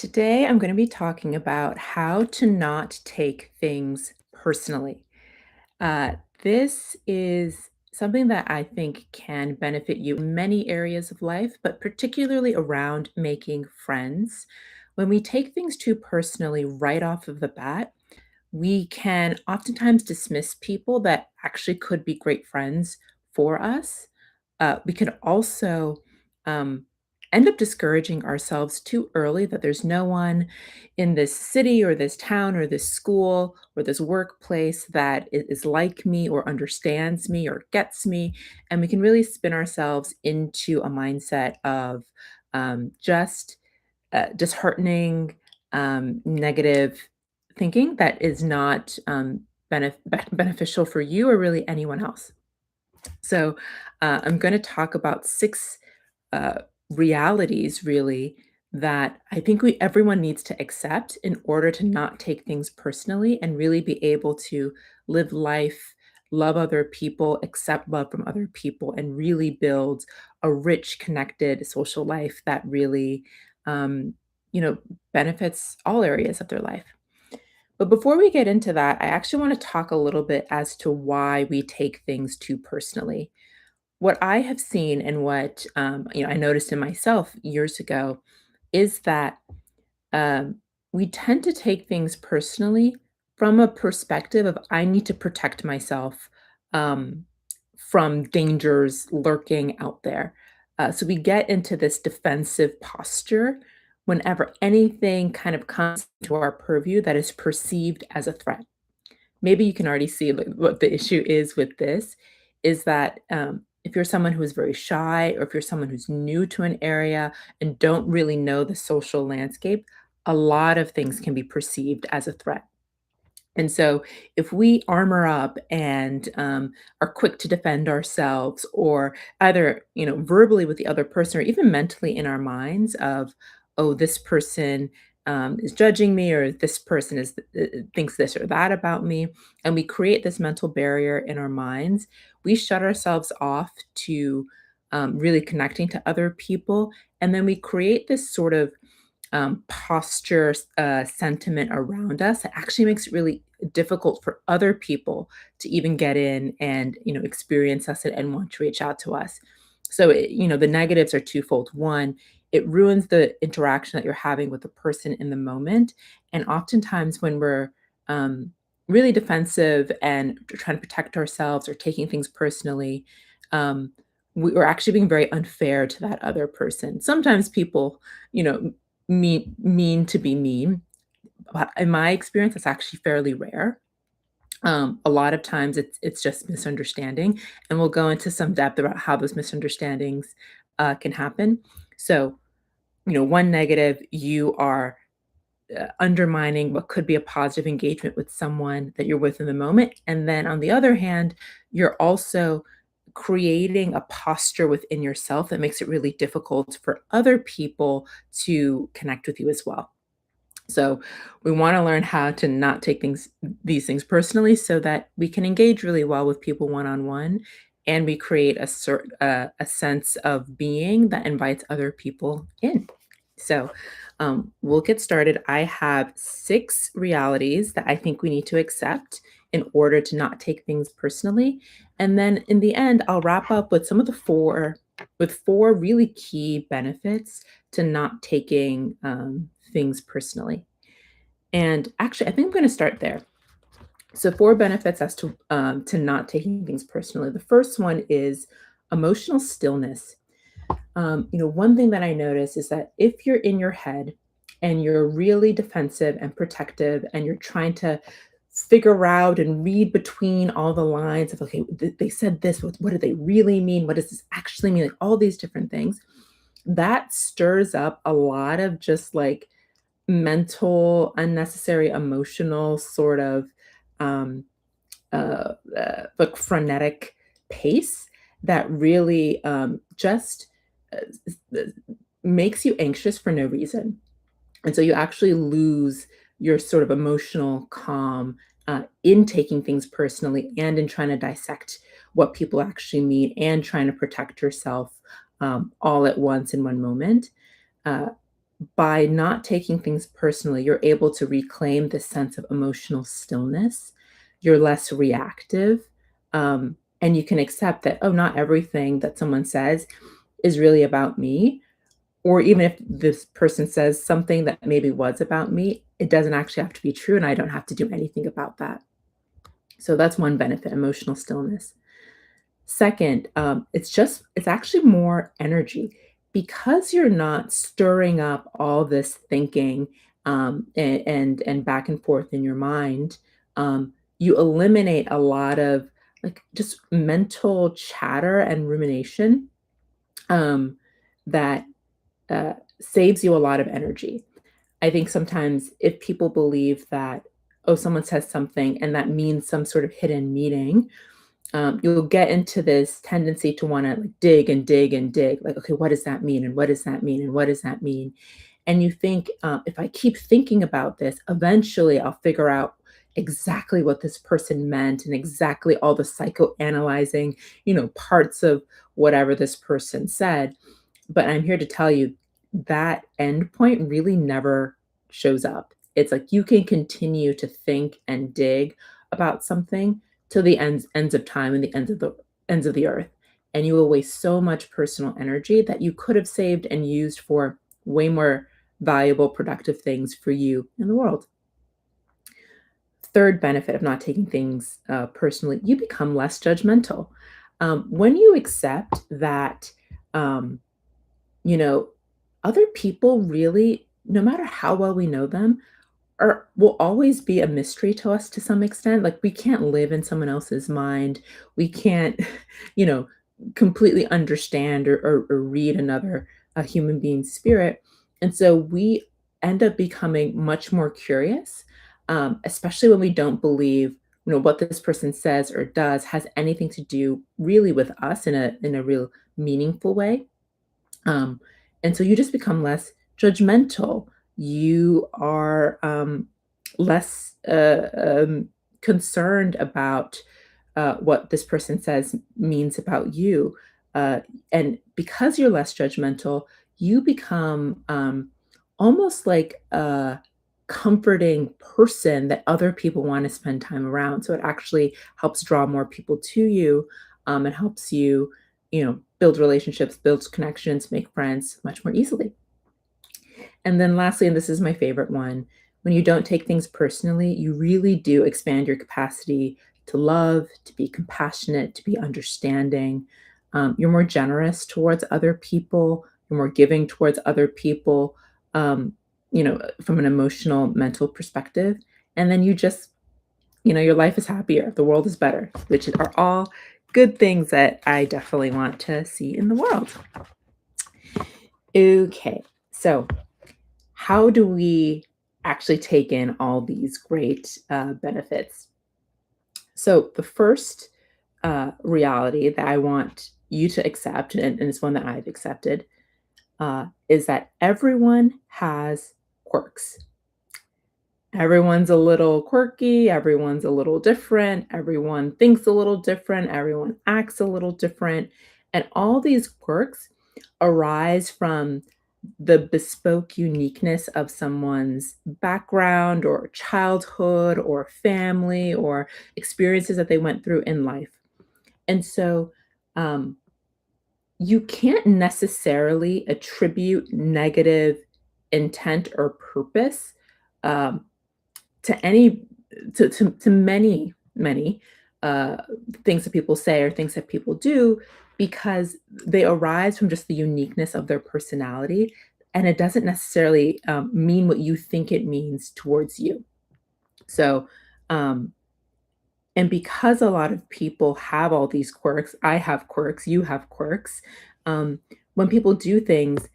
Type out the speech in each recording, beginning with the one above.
Today, I'm going to be talking about how to not take things personally. Uh, this is something that I think can benefit you in many areas of life, but particularly around making friends. When we take things too personally right off of the bat, we can oftentimes dismiss people that actually could be great friends for us. We can also um, end up discouraging ourselves too early that there's no one in this city or this town or this school or this workplace that is like me or understands me or gets me. And we can really spin ourselves into a mindset of just disheartening, negative thinking that is not beneficial for you or really anyone else. So, I'm going to talk about six uh, realities, really, that I think everyone needs to accept in order to not take things personally and really be able to live life, love other people, accept love from other people, and really build a rich, connected social life that really, um, you know, benefits all areas of their life. But before we get into that, I actually want to talk a little bit as to why we take things too personally. What I have seen and what, I noticed in myself years ago is that um, we tend to take things personally from a perspective of I need to protect myself um, from dangers lurking out there. So we get into this defensive posture whenever anything kind of comes to our purview that is perceived as a threat. Maybe you can already see like what the issue is with this is that if you're someone who is very shy or if you're someone who's new to an area and don't really know the social landscape, a lot of things can be perceived as a threat. And so, if we armor up and are quick to defend ourselves, or either verbally with the other person, or even mentally in our minds of, "Oh, this person is judging me," or "This person thinks this or that about me," and we create this mental barrier in our minds, we shut ourselves off to really connecting to other people, and then we create this sort of posture, sentiment around us that actually makes it really difficult for other people to even get in and experience us and want to reach out to us. So the negatives are twofold. One, it ruins the interaction that you're having with the person in the moment, and oftentimes when we're really defensive and trying to protect ourselves or taking things personally. Um, we're actually being very unfair to that other person. Sometimes people, you know, mean to be mean, but in my experience, it's actually fairly rare. A lot of times it's just misunderstanding, and we'll go into some depth about how those misunderstandings can happen. So, one negative, you are undermining what could be a positive engagement with someone that you're with in the moment, and then on the other hand, you're also creating a posture within yourself that makes it really difficult for other people to connect with you as well. So we want to learn how to not take these things personally so that we can engage really well with people one on one, and we create a sense of being that invites other people in. So we'll get started. I have six realities that I think we need to accept in order to not take things personally. And then in the end, I'll wrap up with four really key benefits to not taking things personally. And actually, I think I'm going to start there. So, four benefits as to not taking things personally. The first one is emotional stillness. One thing that I notice is that if you're in your head and you're really defensive and protective, and you're trying to figure out and read between all the lines of, okay, they said this, what do they really mean? What does this actually mean? Like all these different things that stirs up a lot of just like mental, unnecessary, emotional sort of um, like frenetic pace that really just uh, s- makes you anxious for no reason. And so you actually lose your sort of emotional calm in taking things personally and in trying to dissect what people actually mean and trying to protect yourself all at once in one moment. Uh, by not taking things personally, you're able to reclaim this sense of emotional stillness. You're less reactive, and you can accept that, oh, not everything that someone says is really about me. Or even if this person says something that maybe was about me, it doesn't actually have to be true, and I don't have to do anything about that. So that's one benefit, emotional stillness. Second, it's actually more energy because you're not stirring up all this thinking and back and forth in your mind. You eliminate a lot of like just mental chatter and rumination um, that saves you a lot of energy. I think sometimes if people believe that, oh, someone says something and that means some sort of hidden meaning, you'll get into this tendency to want to like dig and dig and dig. Like, okay, what does that mean? And what does that mean? And what does that mean? And you think, if I keep thinking about this, eventually I'll figure out exactly what this person meant and exactly all the psychoanalyzing, parts of whatever this person said. But I'm here to tell you that endpoint really never shows up. It's like you can continue to think and dig about something till the ends of time and the ends of the earth. And you will waste so much personal energy that you could have saved and used for way more valuable, productive things for you in the world. Third benefit of not taking things personally, you become less judgmental. When you accept that, um, you know, other people really, no matter how well we know them, will always be a mystery to us to some extent. Like, we can't live in someone else's mind. We can't, you know, completely understand or read another a human being's spirit. And so we end up becoming much more curious, especially when we don't believe, what this person says or does has anything to do really with us in a real meaningful way. Um, and so you just become less judgmental. You are less concerned about what this person says means about you. And because you're less judgmental, you become almost like a comforting person that other people want to spend time around. So it actually helps draw more people to you. It helps you, build relationships, build connections, make friends much more easily. And then lastly, and this is my favorite one, when you don't take things personally, you really do expand your capacity to love, to be compassionate, to be understanding. You're more generous towards other people, you're more giving towards other people, from an emotional, mental perspective. And then your life is happier, the world is better, which are all good things that I definitely want to see in the world. Okay, so how do we actually take in all these great benefits? So, the first reality that I want you to accept, and it's one that I've accepted, is that everyone has quirks. Everyone's a little quirky, everyone's a little different, everyone thinks a little different, everyone acts a little different. And all these quirks arise from the bespoke uniqueness of someone's background or childhood or family or experiences that they went through in life. And so um, you can't necessarily attribute negative intent or purpose um, to any to many uh things that people say or things that people do because they arise from just the uniqueness of their personality, and it doesn't necessarily mean what you think it means towards you. So um and because a lot of people have all these quirks, I have quirks, you have quirks, when people do things,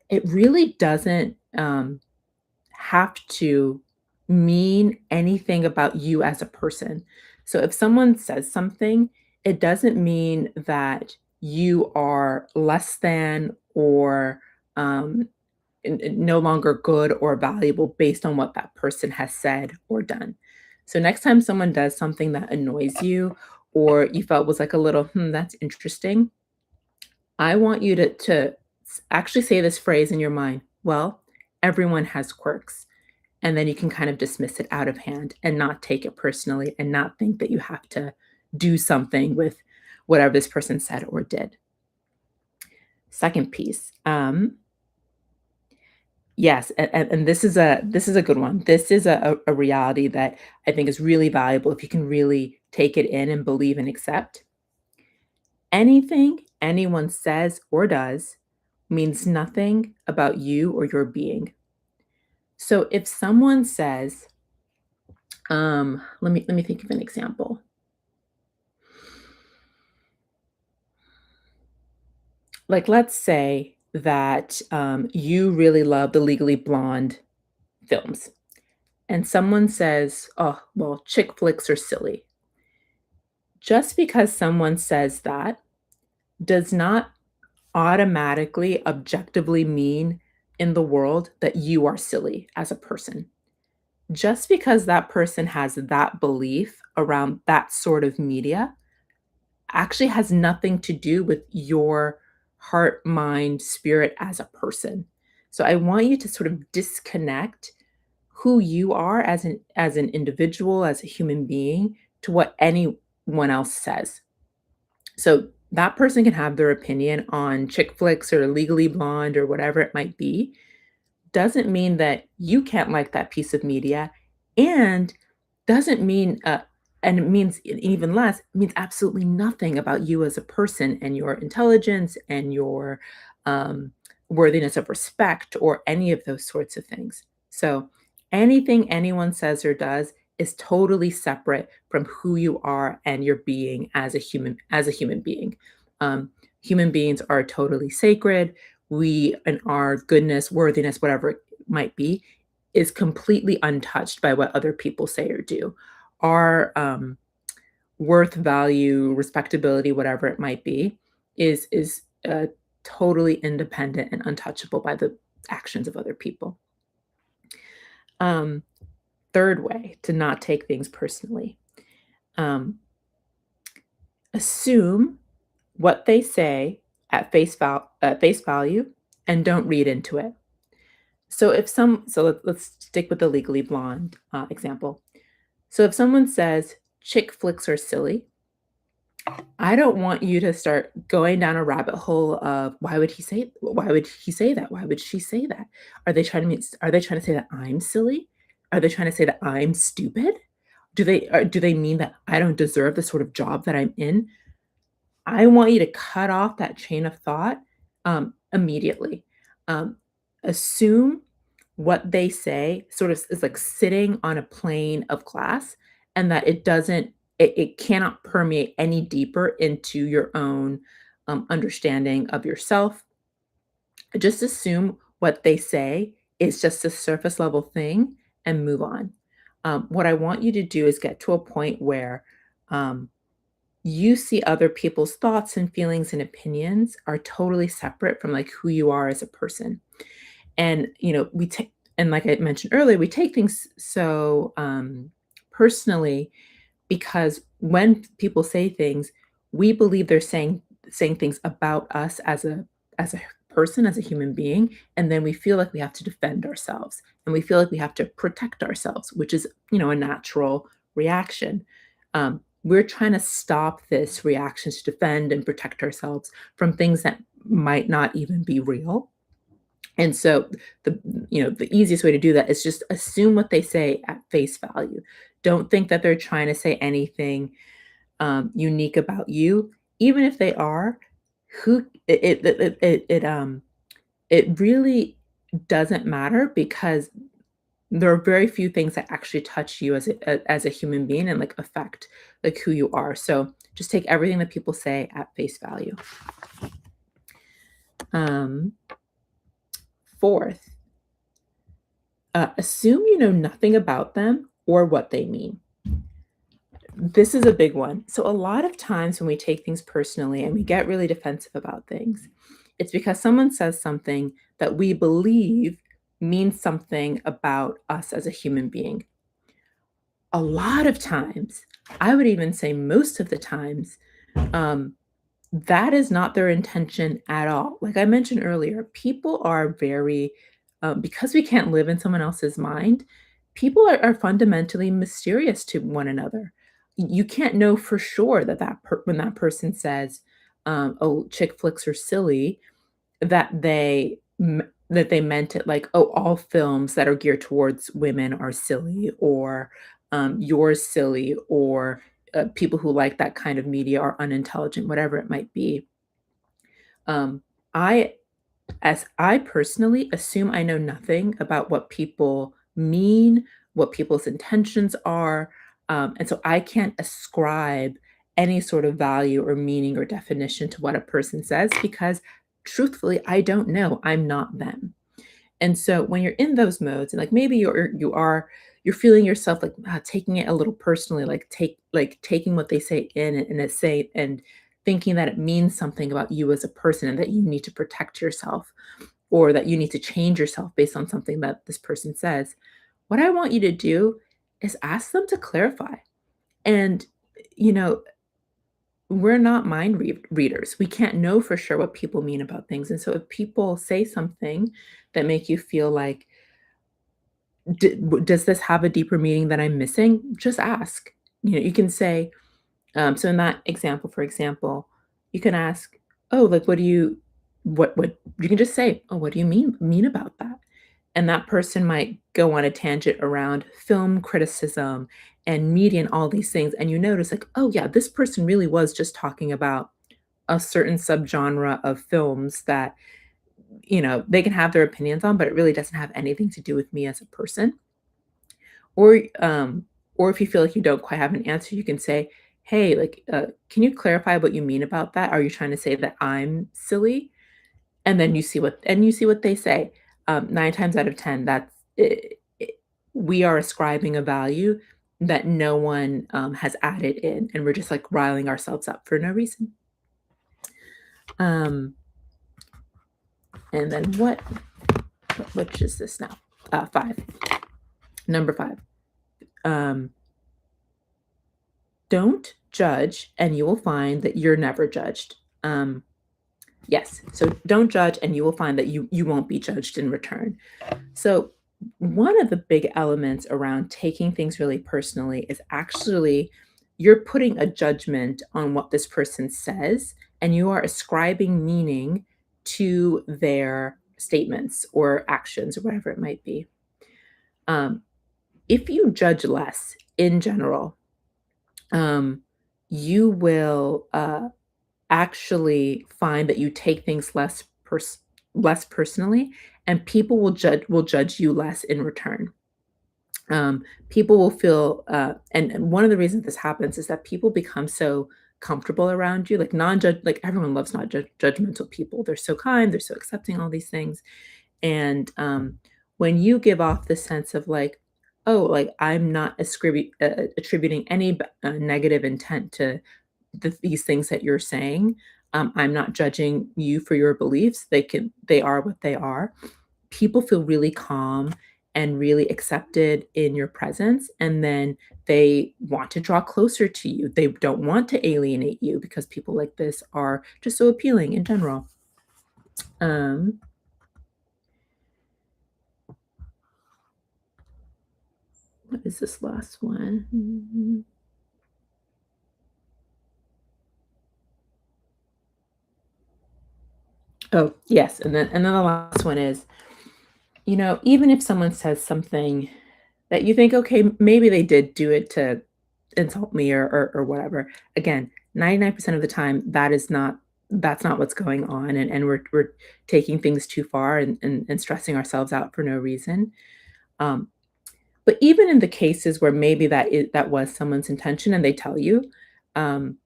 it really doesn't have to mean anything about you as a person. So if someone says something, it doesn't mean that you are less than or um, no longer good or valuable based on what that person has said or done. So next time someone does something that annoys you or you felt was like a little, that's interesting, I want you to actually say this phrase in your mind. Well, everyone has quirks. And then you can kind of dismiss it out of hand and not take it personally and not think that you have to do something with whatever this person said or did. Second piece, yes, and this is a good one. This is a reality that I think is really valuable if you can really take it in and believe and accept. Anything anyone says or does means nothing about you or your being. So if someone says, let me think of an example. Like, let's say that you really love the Legally Blonde films, and someone says, "Oh, well, chick flicks are silly." Just because someone says that does not automatically, objectively mean in the world that you are silly as a person. Just because that person has that belief around that sort of media actually has nothing to do with your heart, mind, spirit as a person. So I want you to sort of disconnect who you are as an individual, as a human being, to what anyone else says. So that person can have their opinion on chick flicks or Legally Blonde or whatever it might be, doesn't mean that you can't like that piece of media, and doesn't mean, and it means even less, it means absolutely nothing about you as a person and your intelligence and your um, worthiness of respect or any of those sorts of things. So anything anyone says or does is totally separate from who you are and your being as a human being. Um, Human beings are totally sacred. We and our goodness, worthiness, whatever it might be, is completely untouched by what other people say or do. Our worth, value, respectability, whatever it might be, is totally independent and untouchable by the actions of other people. Um, Third way to not take things personally. Um, Assume what they say at face value and don't read into it. Let's stick with the Legally Blonde, example. So if someone says, "Chick flicks are silly," I don't want you to start going down a rabbit hole of, why would he say that? Why would she say that? Are they trying to say that I'm silly? Are they trying to say that I'm stupid? Do they mean that I don't deserve the sort of job that I'm in? I want you to cut off that chain of thought, immediately. Um, Assume what they say sort of is like sitting on a plane of glass, and that it cannot permeate any deeper into your own, understanding of yourself. Just assume what they say is just a surface level thing and move on. What I want you to do is get to a point where, um, you see other people's thoughts and feelings and opinions are totally separate from, like, who you are as a person. And, we take and like I mentioned earlier, we take things so, personally, because when people say things, we believe they're saying things about us as a person, as a human being, and then we feel like we have to defend ourselves, and we feel like we have to protect ourselves, which is, a natural reaction. We're trying to stop this reaction to defend and protect ourselves from things that might not even be real. And so the easiest way to do that is just assume what they say at face value. Don't think that they're trying to say anything unique about you, even if they are. Who it really doesn't matter, because there are very few things that actually touch you as a human being and, like, affect, like, who you are. So just take everything that people say at face value. Um, Fourth, assume you know nothing about them or what they mean. This is a big one. So a lot of times when we take things personally and we get really defensive about things, it's because someone says something that we believe means something about us as a human being. A lot of times, I would even say most of the times, um, that is not their intention at all. Like I mentioned earlier, people are very because we can't live in someone else's mind, people are fundamentally mysterious to one another. You can't know for sure that when that person says, "Oh, chick flicks are silly," that they meant it like, "Oh, all films that are geared towards women are silly," or, "You're silly," or, "People who like that kind of media are unintelligent," whatever it might be. Um, I as I personally assume I know nothing about what people mean, what people's intentions are, and so I can't ascribe any sort of value or meaning or definition to what a person says because truthfully, I don't know. I'm not them. And so when you're in those modes and like maybe you're feeling yourself like taking it a little personally, like taking what they say in and it say and thinking that it means something about you as a person and that you need to protect yourself or that you need to change yourself based on something that this person says. What I want you to do is ask them to clarify. And you know, we're not readers. We can't know for sure what people mean about things. And so if people say something that make you feel like does this have a deeper meaning that I'm missing? Just ask. You can say, so in that example, for example, you can ask, "Oh, like, what?" You can just say, "Oh, what do you mean about that?" And that person might go on a tangent around film criticism and media and all these things, and you notice like, "Oh, yeah, this person really was just talking about a certain subgenre of films that, they can have their opinions on, but it really doesn't have anything to do with me as a person." Or if you feel like you don't quite have an answer, you can say, "Hey, like, can you clarify what you mean about that? Are you trying to say that I'm silly?" And then you see what they say. 9 times out of 10, we are ascribing a value that no one, has added in, and we're just, like, riling ourselves up for no reason. Um, and then which is this now? 5. Number 5. Um Don't judge, and you will find that you're never judged. Yes, so don't judge, and you will find that you won't be judged in return. So, one of the big elements around taking things really personally is actually you're putting a judgment on what this person says, and you are ascribing meaning to their statements or actions or whatever it might be. Um, if you judge less in general, um, you will actually find that you take things less personally, and people will judge you less in return. People will feel, and one of the reasons this happens is that people become so comfortable around you, like like everyone loves not judgmental people. They're so kind, they're so accepting, all these things. And when you give off the sense of like, oh, like I'm not attributing any negative intent to these things that you're saying. I'm not judging you for your beliefs. They are what they are. People feel really calm and really accepted in your presence, and then they want to draw closer to you. They don't want to alienate you because people like this are just so appealing in general. Um, what is this last one? Oh, yes, and then the last one is, even if someone says something that you think, "Okay, maybe they did do it to insult me or whatever." Again, 99% of the time, that's not what's going on, and we're taking things too far and stressing ourselves out for no reason. Um, but even in the cases where maybe that was someone's intention and they tell you, um,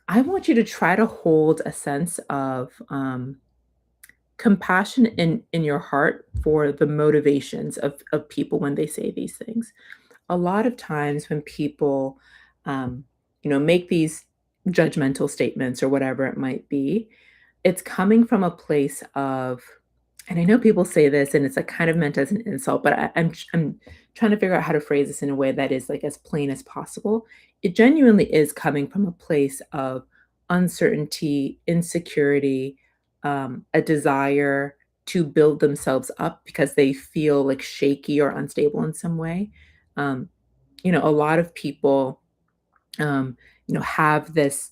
I want you to try to hold a sense of, compassion in your heart for the motivations of people when they say these things. A lot of times when people, um, make these judgmental statements or whatever it might be, it's coming from a place of, and I know people say this and it's like kind of meant as an insult, but I'm trying to figure out how to phrase this in a way that is like as plain as possible. It genuinely is coming from a place of uncertainty, insecurity, a desire. to build themselves up because they feel like shaky or unstable in some way. Um, a lot of people um, have this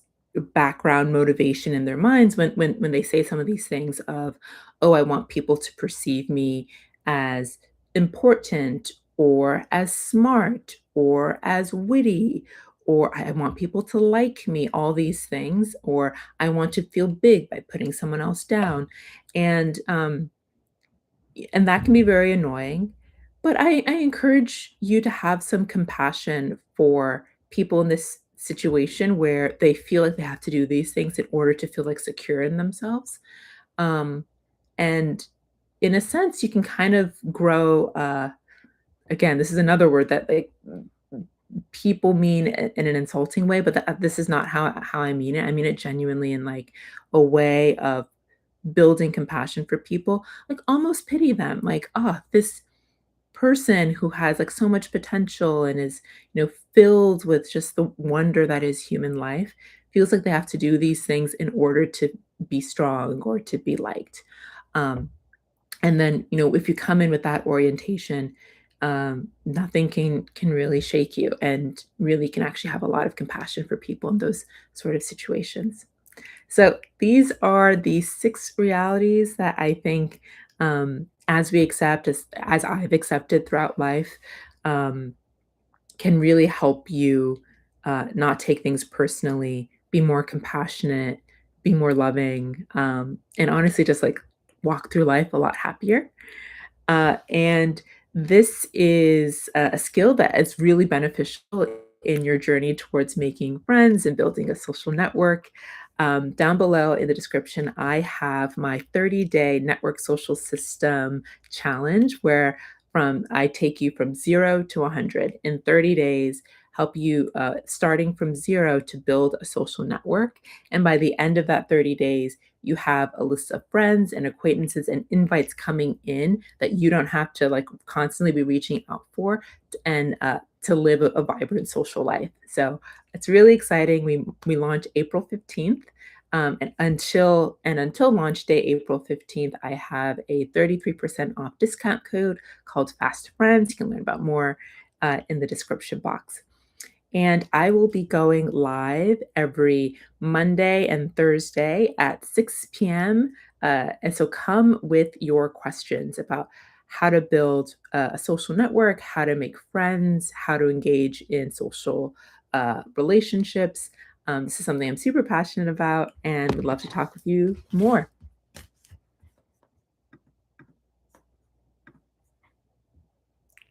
background motivation in their minds when they say some of these things of, "Oh, I want people to perceive me as important or as smart or as witty, or I want people to like me," all these things, or I want to feel big by putting someone else down. And and that can be very annoying. But I encourage you to have some compassion for people in this situation where they feel like they have to do these things in order to feel like secure in themselves. Um, and in a sense, you can kind of grow. Again, this is another word that people mean in an insulting way, but this is not how I mean it. I mean it genuinely in like a way of building compassion for people, like almost pity them, like, "Oh, this person who has like so much potential and is, filled with just the wonder that is human life, feels like they have to do these things in order to be strong or to be liked." Um, and then, if you come in with that orientation, nothing can really shake you, and really can actually have a lot of compassion for people in those sort of situations. So these are the 6 realities that I think, as we accept, as I've accepted throughout life, um, can really help you, not take things personally, be more compassionate, be more loving, and honestly just, like, walk through life a lot happier. And this is a skill that is really beneficial in your journey towards making friends and building a social network. Down below in the description, I have my 30-day network social system challenge where I take you from 0 to 100 in 30 days, help you starting from zero to build a social network. And by the end of that 30 days, you have a list of friends and acquaintances and invites coming in that you don't have to like constantly be reaching out for and to live a vibrant social life. So it's really exciting. We launch April 15th. And until launch day April 15th, I have a 33% off discount code called Fast Friends. You can learn about more in the description box. And I will be going live every Monday and Thursday at 6 p.m. And so come with your questions about how to build a social network, how to make friends, how to engage in social relationships. This is something I'm super passionate about and would love to talk with you more.